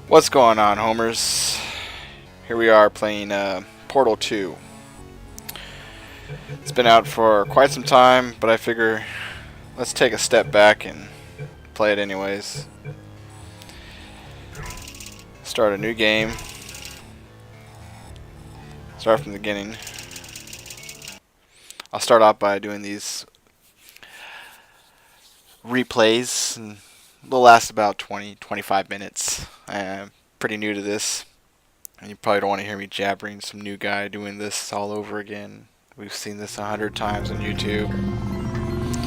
What's going on, homers? Here we are playing Portal 2. It's been out for quite some time, but I figure let's take a step back and play it anyways. Start a new game. Start from the beginning. I'll start off by doing these replays, and they'll last about 20-25 minutes. I'm pretty new to this, and you probably don't want to hear me jabbering some new guy doing this all over again. We've seen this 100 times on YouTube.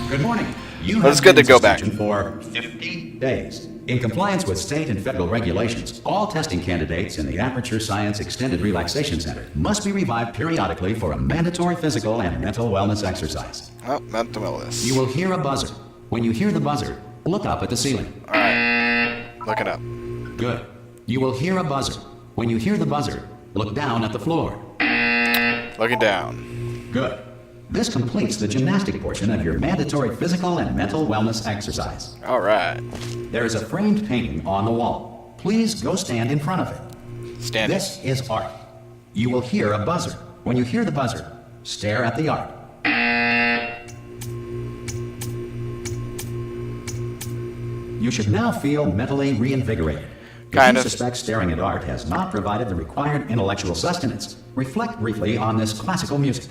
Good morning. But it's good to go back. For 50 days. In compliance with state and federal regulations, all testing candidates in the Aperture Science Extended Relaxation Center must be revived periodically for a mandatory physical and mental wellness exercise. Oh, mental wellness. You will hear a buzzer. When you hear the buzzer, look up at the ceiling. Alright, look it up. Good. You will hear a buzzer. When you hear the buzzer, look down at the floor. Looking down. Good. This completes the gymnastic portion of your mandatory physical and mental wellness exercise. Alright. There is a framed painting on the wall. Please go stand in front of it. Standing. This is art. You will hear a buzzer. When you hear the buzzer, stare at the art. You should now feel mentally reinvigorated. Kind if you of. suspect staring at art has not provided the required intellectual sustenance, reflect briefly on this classical music.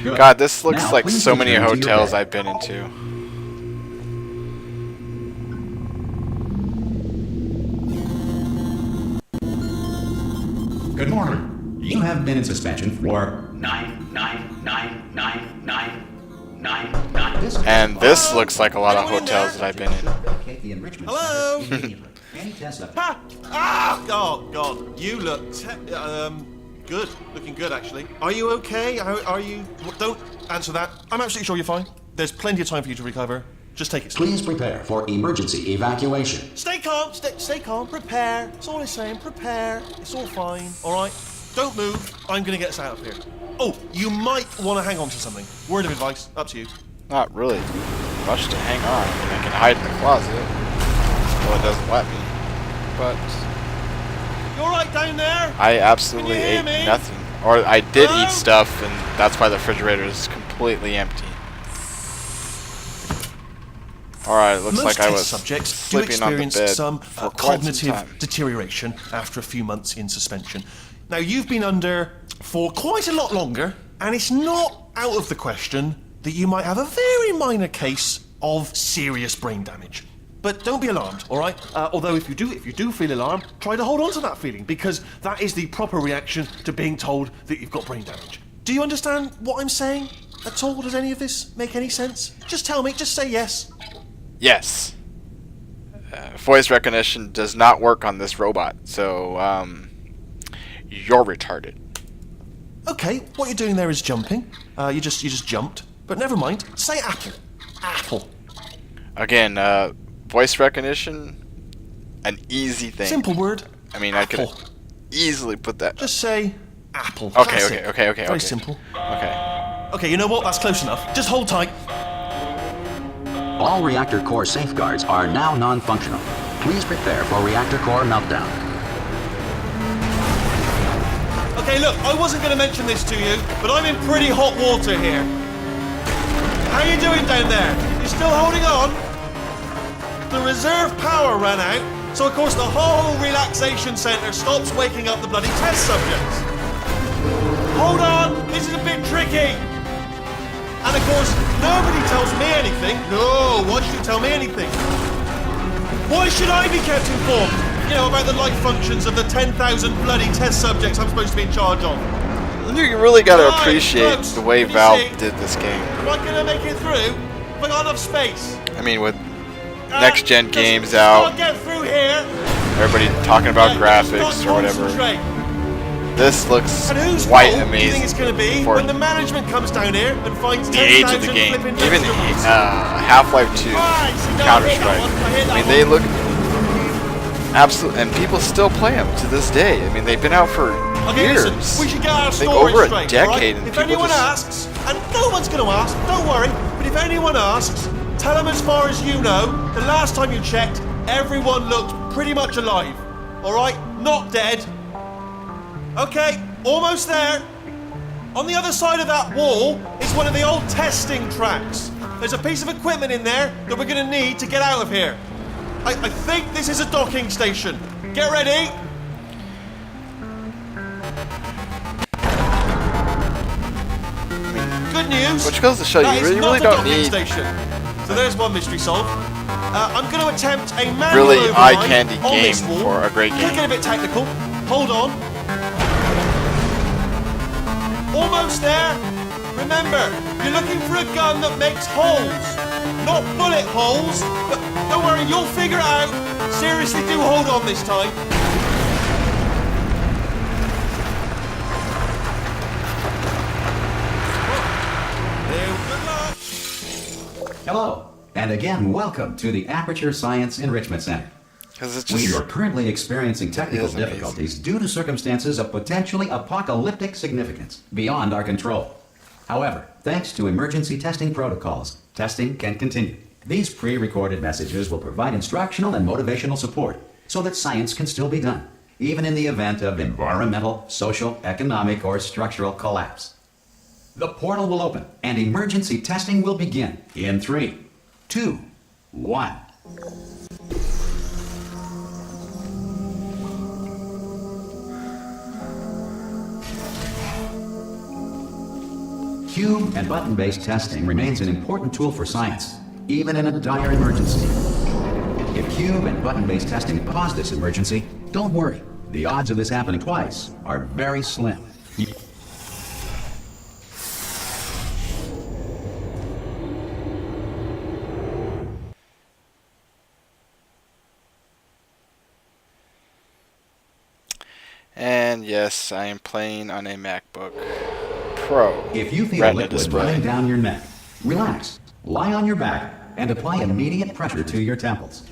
Good. God, this looks Now, like please so many return to your hotels bed. I've been into. Good morning. You have been in suspension for 9. And this looks like a lot of hotels that I've been in. Hello? Any test of Ha! Ah! Oh, God. You look good. Looking good, actually. Are you okay? Are you... Don't answer that. I'm absolutely sure you're fine. There's plenty of time for you to recover. Just take it slow. Please prepare for emergency evacuation. Stay calm. Stay calm. Prepare. That's all I'm saying. Prepare. It's all fine. All right? Don't move. I'm going to get us out of here. Oh, you might want to hang on to something. Word of advice. Up to you. Not really much to hang on. I mean, I can hide in the closet. Well, it doesn't let me. But You all right down there? I absolutely Can you hear ate me? nothing. Or I did Hello? eat stuff, and that's why the refrigerator is completely empty. Alright, looks Most like I test was subjects do sleeping on the experience bed some for quite some time. cognitive deterioration after a few months in suspension. Now, you've been under for quite a lot longer, and it's not out of the question that you might have a very minor case of serious brain damage. But don't be alarmed, all right? Although if you do feel alarmed, try to hold on to that feeling, because that is the proper reaction to being told that you've got brain damage. Do you understand what I'm saying at all? Does any of this make any sense? Just tell me, just say yes. Yes. Voice recognition does not work on this robot, so you're retarded. Okay, what you're doing there is jumping. You just jumped. But never mind. Say apple. Apple. Again, voice recognition, an easy thing. Simple word. I mean, I could Apple. easily put that. Just say apple. Okay, Classic. okay. Very simple. Okay. Okay, you know what? That's close enough. Just hold tight. All reactor core safeguards are now non-functional. Please prepare for reactor core meltdown. Okay, look, I wasn't going to mention this to you, but I'm in pretty hot water here. How you doing down there? You still holding on? The reserve power ran out, so of course the whole relaxation centre stops waking up the bloody test subjects. Hold on, this is a bit tricky. And of course, nobody tells me anything. No, why should you tell me anything? Why should I be kept informed? You know, about the life functions of the 10,000 bloody test subjects I'm supposed to be in charge of. You really gotta Right, appreciate folks, the way can you Valve see? did this game. Am I gonna make it through? Have I got enough space? I mean, with next-gen Just- games just out, gotta get through here. everybody talking about Yeah, just graphics gotta or whatever. concentrate. This looks And whose quite fault do you think amazing it's gonna be for when the management comes down here and finds the age of the 10,000 game. flipping Even vegetables? Half-Life 2, Right, so no, I Counter hit that Strike. one, I hit I that mean, one. they look absolute, and people still play them to this day. I mean, they've been out for Okay, years. listen, we should get our I think story over a straight, decade, right? and If people anyone just asks, and no one's going to ask, don't worry, but if anyone asks, Tell them as far as you know, the last time you checked, everyone looked pretty much alive. Alright? Not dead. Okay, almost there. On the other side of that wall is one of the old testing tracks. There's a piece of equipment in there that we're going to need to get out of here. I think this is a docking station. Get ready. Good news. Which goes to show that you is really, not really a don't docking need station. So there's one mystery solved. I'm going to attempt a manual really override eye-candy on game this wall. for a great Could game. get a bit technical. Hold on. Almost there. Remember, you're looking for a gun that makes holes. Not bullet holes, but don't worry, you'll figure it out. Seriously, do hold on this time. Good luck. Hello, and again, welcome to the Aperture Science Enrichment Center. Because it's We just are currently experiencing technical It is amazing. difficulties due to circumstances of potentially apocalyptic significance beyond our control. However, thanks to emergency testing protocols, testing can continue. These pre-recorded messages will provide instructional and motivational support so that science can still be done, even in the event of environmental, social, economic, or structural collapse. The portal will open and emergency testing will begin in 3, 2, 1. Cube and button-based testing remains an important tool for science, even in a dire emergency. If cube and button-based testing cause this emergency, don't worry. The odds of this happening twice are very slim. And yes, I am playing on a MacBook Pro. If you feel Retina liquid display. running down your neck, relax, lie on your back, and apply immediate pressure to your temples.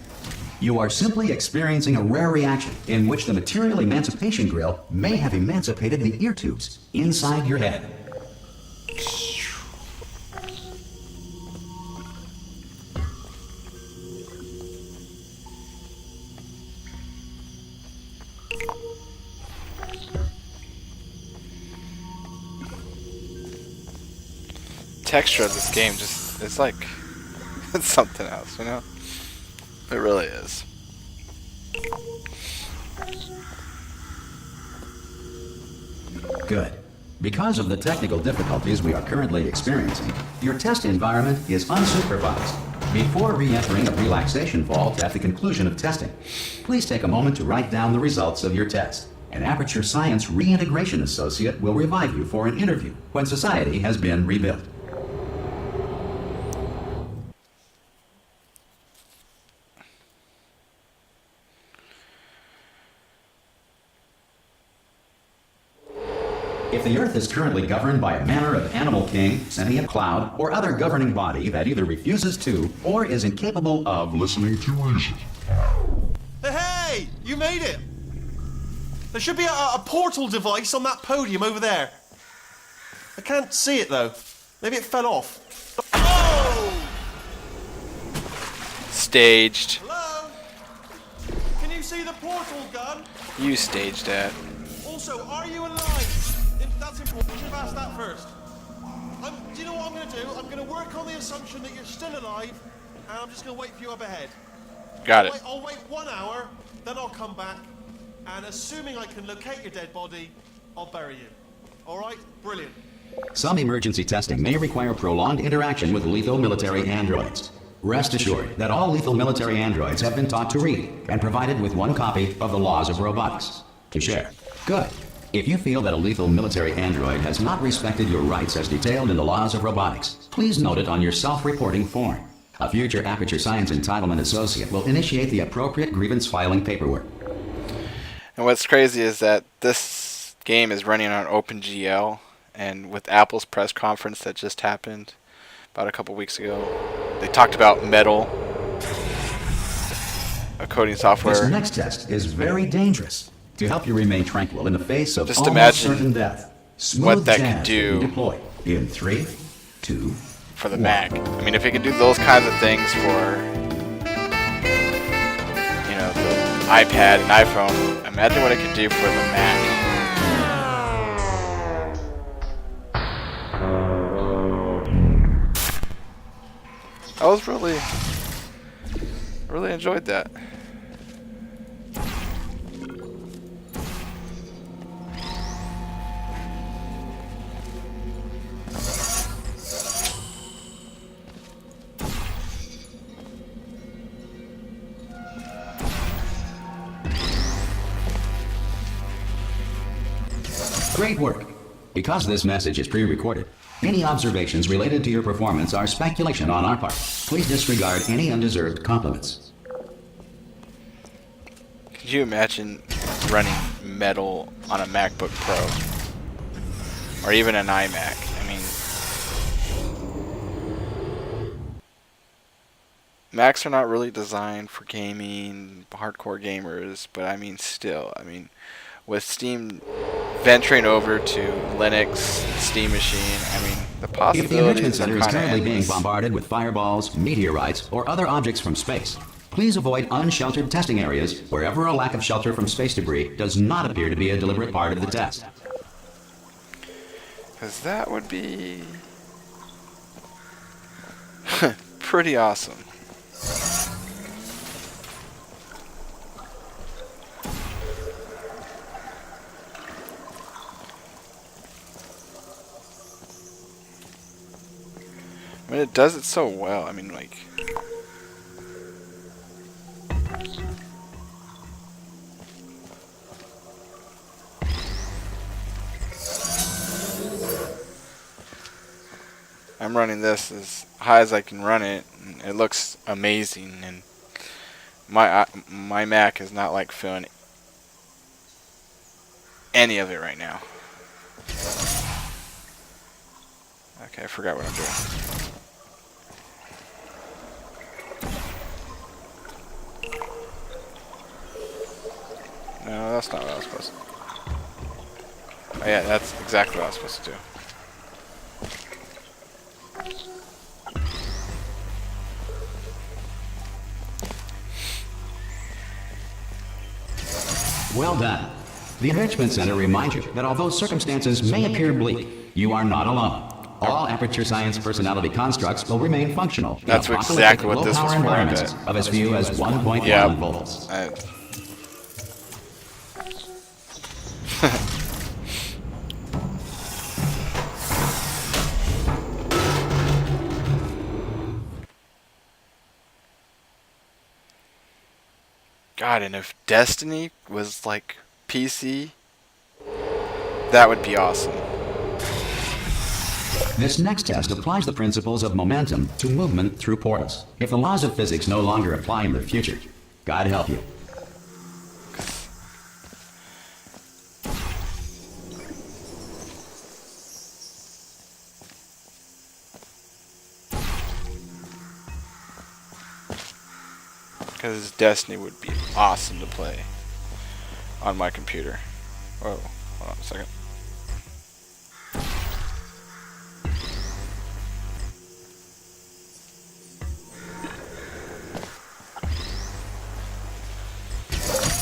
You are simply experiencing a rare reaction in which the material emancipation grill may have emancipated the ear tubes inside your head. Texture of this game just, it's like, it's something else, you know? It really is. Good. Because of the technical difficulties we are currently experiencing, your test environment is unsupervised. Before re-entering a relaxation vault at the conclusion of testing, please take a moment to write down the results of your test. An Aperture Science Reintegration Associate will revive you for an interview when society has been rebuilt. If the Earth is currently governed by a manner of animal king, sentient cloud, or other governing body that either refuses to or is incapable of listening to reason. Hey, you made it. There should be a portal device on that podium over there. I can't see it though. Maybe it fell off. Oh! Staged. Hello? Can you see the portal gun? You staged that. Also, are you alive? That's important. You should have asked that first. Do you know what I'm going to do? I'm going to work on the assumption that you're still alive, and I'm just going to wait for you up ahead. Got it. I'll wait 1 hour, then I'll come back, and assuming I can locate your dead body, I'll bury you. All right? Brilliant. Some emergency testing may require prolonged interaction with lethal military androids. Rest assured that all lethal military androids have been taught to read and provided with one copy of the Laws of Robotics to share. Good. If you feel that a lethal military android has not respected your rights as detailed in the Laws of Robotics, please note it on your self-reporting form. A future Aperture Science Entitlement Associate will initiate the appropriate grievance filing paperwork. And what's crazy is that this game is running on OpenGL, and with Apple's press conference that just happened about a couple weeks ago, they talked about Metal, a coding software. This next test is very dangerous. To help you remain tranquil in the face of Just almost imagine certain death, smooth what that could jazz do. will be deployed in 3, 2, for the Mac. I mean, if it could do those kinds of things for, you know, the iPad and iPhone, imagine what it could do for the Mac. I was really enjoyed that. Great work. Because this message is pre-recorded, any observations related to your performance are speculation on our part. Please disregard any undeserved compliments. Could you imagine running Metal on a MacBook Pro? Or even an iMac? I mean, Macs are not really designed for gaming, hardcore gamers, but I mean still, with Steam venturing over to Linux, Steam Machine, I mean, the If the possibilities Enrichment are Center is kind of currently being endless. bombarded with fireballs, meteorites, or other objects from space, please avoid unsheltered testing areas wherever a lack of shelter from space debris does not appear to be a deliberate part of the test. Because that would be pretty awesome. I mean, it does it so well. I mean, like... I'm running this as high as I can run it, and it looks amazing, and my Mac is not like feeling any of it right now. Okay, I forgot what I'm doing. No, that's not what I was supposed to do. Oh yeah, that's exactly what I was supposed to do. Well done. The Enrichment Center reminds you that although circumstances may appear bleak, you are not alone. All Aperture Science personality constructs will remain functional. That's in exactly apocalyptic what this was low-power for, I environments bet. of as few as 1.1 Yeah. volts. God, and if Destiny was like PC, that would be awesome. This next test applies the principles of momentum to movement through portals. If the laws of physics no longer apply in the future, God help you. Because Destiny would be awesome to play on my computer. Whoa, hold on a second.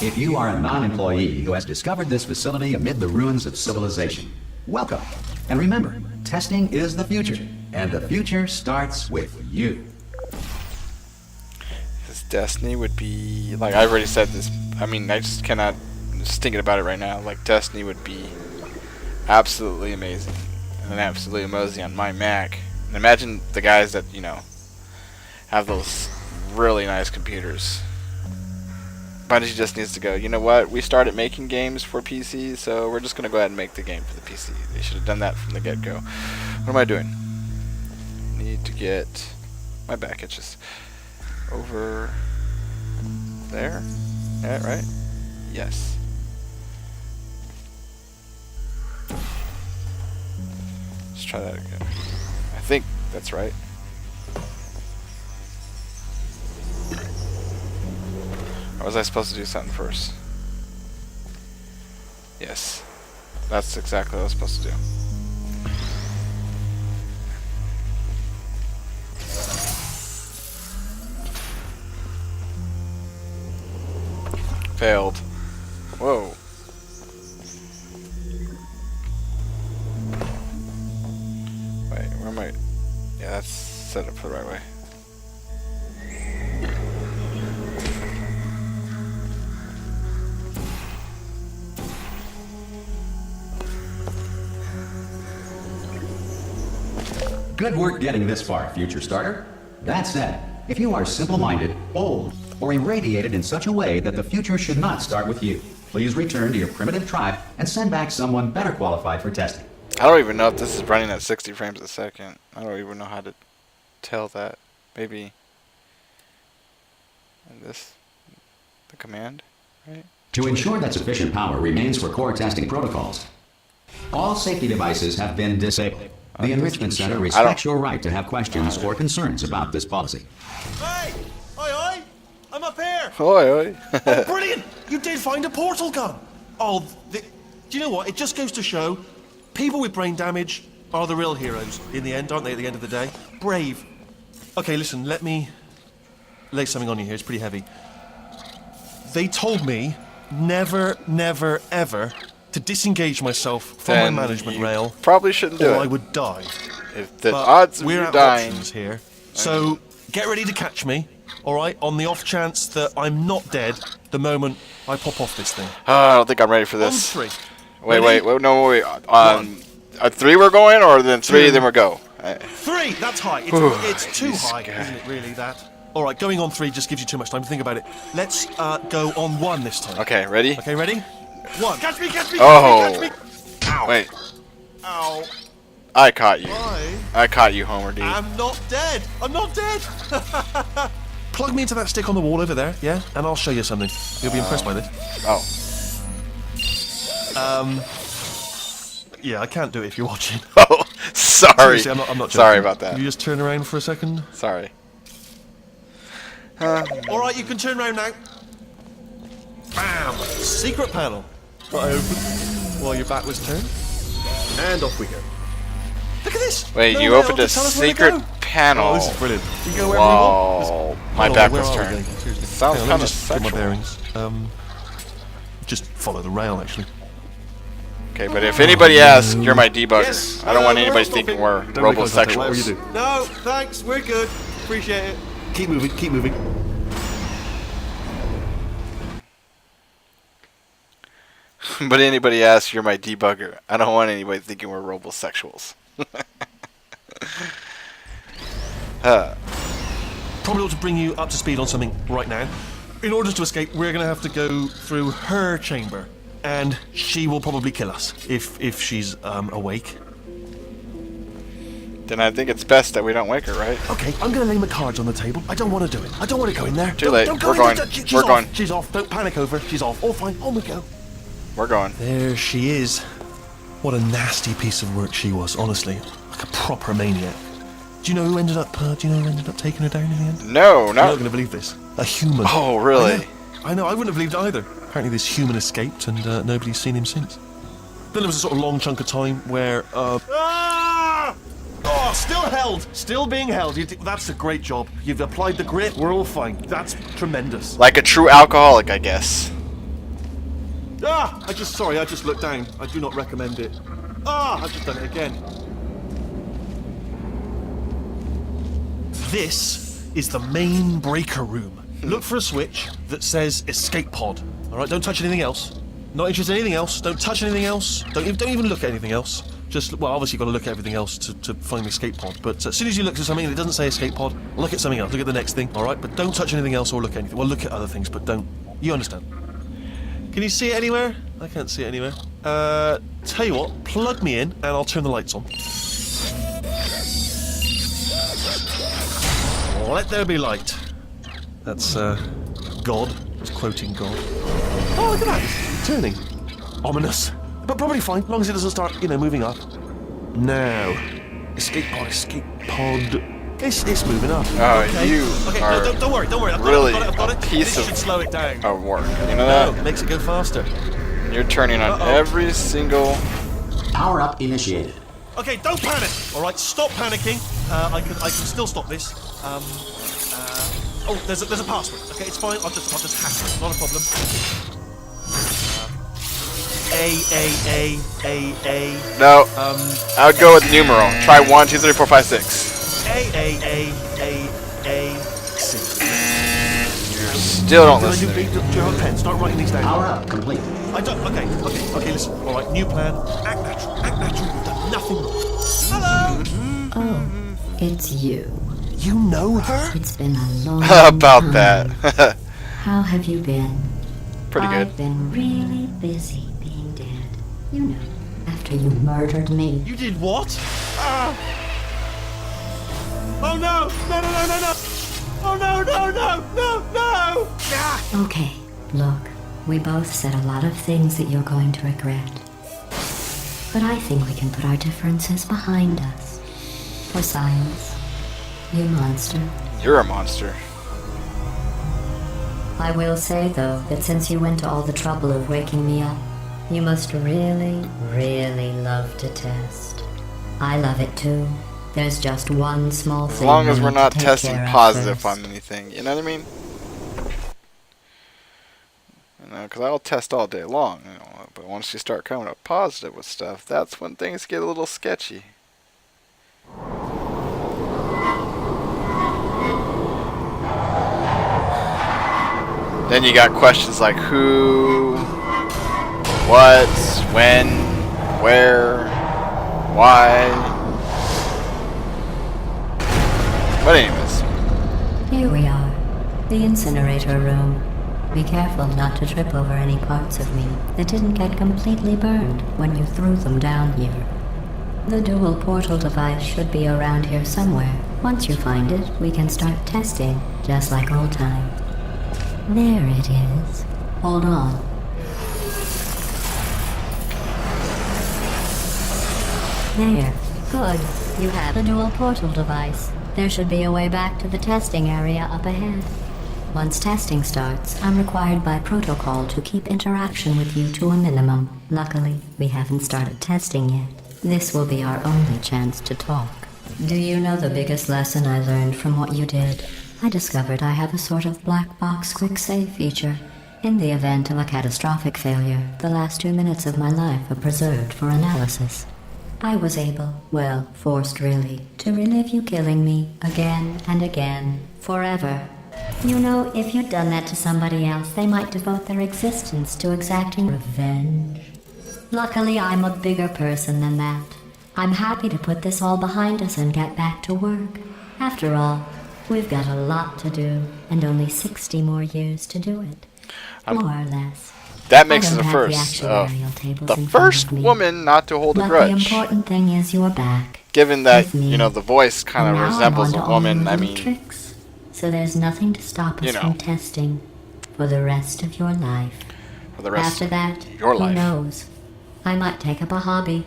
If you are a non-employee who has discovered this facility amid the ruins of civilization, welcome. And remember, testing is the future, and the future starts with you. Because Destiny would be, like I already said this, I mean, I just cannot, just thinking about it right now, like Destiny would be absolutely amazing. And absolutely amazing on my Mac. And imagine the guys that, you know, have those really nice computers. Bungie just needs to go, you know what, we started making games for PC, so we're just going to go ahead and make the game for the PC. They should have done that from the get-go. What am I doing? Need to get my back itches over there. Yeah, right? Yes. Let's try that again. I think that's right. Or was I supposed to do something first? Yes. That's exactly what I was supposed to do. Failed. Whoa. Wait, where am I? Yeah, that's set up the right way. Good work getting this far, future starter. That said, if you are simple-minded, bold, or irradiated in such a way that the future should not start with you, please return to your primitive tribe and send back someone better qualified for testing. I don't even know if this is running at 60 frames a second. I don't even know how to tell that. Maybe this, the command, right? To ensure that sufficient power remains for core testing protocols, all safety devices have been disabled. The Enrichment Center respects your right to have questions or concerns about this policy. Hey! Oi, oi! I'm up here! Oi, oi. Oh, brilliant! You did find a portal gun! Oh, do you know what? It just goes to show people with brain damage are the real heroes in the end, aren't they, at the end of the day? Brave. Okay, listen, let me lay something on you here. It's pretty heavy. They told me never, never, ever to disengage myself from Then my management you rail, probably shouldn't do or it. I would die. If the But odds of we're you out of dying. options here. So get ready to catch me, all right? On the off chance that I'm not dead the moment I pop off this thing. I don't think I'm ready for On this. 3. Wait, Ready? wait. At 3 we're going, or then 3, then we'll go. 3. That's high. It's too this high, guy. isn't it? Really, that. All right, going on 3 just gives you too much time to think about it. Let's go on 1 this time. Okay, ready? Okay, ready? 1. Catch me! Catch me! Oh. Catch me! Catch me! Ow! Wait, Ow! I caught you. Why? I caught you, Homer D. I'm not dead. I'm not dead. Plug me into that stick on the wall over there, yeah, and I'll show you something. You'll be impressed by this. Oh, Yeah, I can't do it if you're watching. oh, sorry. Seriously, I'm not Sorry joking. about that. Can you just turn around for a second? Sorry. All right, you can turn around now. Bam! Secret panel. I open while your back was turned, and off we go. Look at this. Wait, No you rail opened to a tell us where to secret go. panel. Oh, this is brilliant. We can go wherever we want. Whoa, my Oh, back where was are we turned. going? Seriously. Sounds Hang on, kind of let me just get my sexual. bearings. Just follow the rail, actually. Okay, but if anybody asks, you're my debugger. Yes, I don't want we're anybody stopping. thinking we're Don't make eye contact, whatever you robosexuals. do. No, thanks. We're good. Appreciate it. Keep moving. Keep moving. But anybody asks, you're my debugger. I don't want anybody thinking we're robosexuals. Probably ought to bring you up to speed on something right now. In order to escape, we're going to have to go through her chamber, and she will probably kill us if she's awake. Then I think it's best that we don't wake her, right? Okay, I'm going to lay my cards on the table. I don't want to do it. I don't want to go in there. Too late. Don't go We're in there. going. She's We're off. going. She's off. Don't panic over. She's off. All fine. On we go. We're going. There she is. What a nasty piece of work she was, honestly. Like a proper maniac. Do you know who ended up taking her down in the end? No, You're not not. going to believe this. A human. Oh, really? I know. I wouldn't have believed it either. Apparently this human escaped and nobody's seen him since. Then there was a sort of long chunk of time where... Ah! Oh, still held. Still being held. That's a great job. You've applied the grit. We're all fine. That's tremendous. Like a true alcoholic, I guess. Ah! I just looked down. I do not recommend it. Ah! I've just done it again. This is the main breaker room. Look for a switch that says escape pod. All right, don't touch anything else. Not interested in anything else. Don't touch anything else. Don't even look at anything else. Just, well, obviously you've got to look at everything else to find the escape pod. But as soon as you look at something and it doesn't say escape pod, look at something else. Look at the next thing, all right? But don't touch anything else or look at anything. Well, look at other things, but don't. You understand? Can you see it anywhere? I can't see it anywhere. Tell you what, plug me in and I'll turn the lights on. Let there be light. That's, God. It's quoting God. Oh, look at that. It's turning. Ominous. But probably fine, as long as it doesn't start, moving up. Now. Escape pod, escape pod. It's moving up. Oh, okay. you Okay, are no, don't worry. I've really got it. I've got it. a piece This of- should slow it down. Of work. You know No, that? makes it go faster. You're turning on Uh-oh. every single. Power up initiated. Okay, don't panic. All right, stop panicking. I can still stop this. Oh, there's a password. Okay, it's fine. I'll just hack it. Not a problem. A. No. I would go with numeral. Try 1, 2, 3, 4, 5, 6. C. Still don't Do listen to you me. have a pen? Start writing these down. Power up complete. I don't. Okay. Listen. All right. New plan. Act natural. You've done nothing wrong. Hello. Oh, it's you. You know her? It's been a long About time. that. How have you been? Pretty good. I've been really busy being dead. You know, after you murdered me. You did what? Ah. Oh no! No! Oh no! Ah. Okay, look, we both said a lot of things that you're going to regret. But I think we can put our differences behind us. For science, you monster. You're a monster. I will say, though, that since you went to all the trouble of waking me up, you must really, really love to test. I love it too. There's just one small thing. As long as we we're need not to take testing care of positive first. on anything. You know what I mean? You know, because I'll test all day long. You know, but once you start coming up positive with stuff, that's when things get a little sketchy. Then you got questions like who, what, when, where, why. But anyways, Here we are, the incinerator room. Be careful not to trip over any parts of me that didn't get completely burned when you threw them down here. The dual portal device should be around here somewhere. Once you find it, we can start testing, just like old times. There it is. Hold on. There. Good. You have the dual portal device. There should be a way back to the testing area up ahead. Once testing starts, I'm required by protocol to keep interaction with you to a minimum. Luckily, we haven't started testing yet. This will be our only chance to talk. Do you know the biggest lesson I learned from what you did? I discovered I have a sort of black box quick save feature. In the event of a catastrophic failure, the last 2 minutes of my life are preserved for analysis. I was able, well, forced really, to relive you killing me again and again, forever. You know, if you'd done that to somebody else, they might devote their existence to exacting revenge. Luckily, I'm a bigger person than that. I'm happy to put this all behind us and get back to work. After all, we've got a lot to do, and only 60 more years to do it. More or less. that makes I it don't the have first. actuarial tables The in front first of me. woman not to hold a But the grudge. important thing is you're back. Given that, with me. you know, the voice kind And of now I'm resembles on a to all woman, your I little mean, tricks. So there's nothing to stop us You know. from testing for the rest of your life. for the rest After that, of your who life. knows? I might take up a hobby.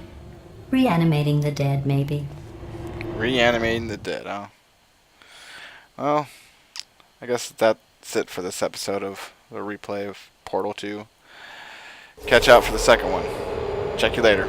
Reanimating the dead, maybe. Reanimating the dead, huh? Well, I guess that's it for this episode of the replay of Portal 2. Catch out for the second one. Check you later.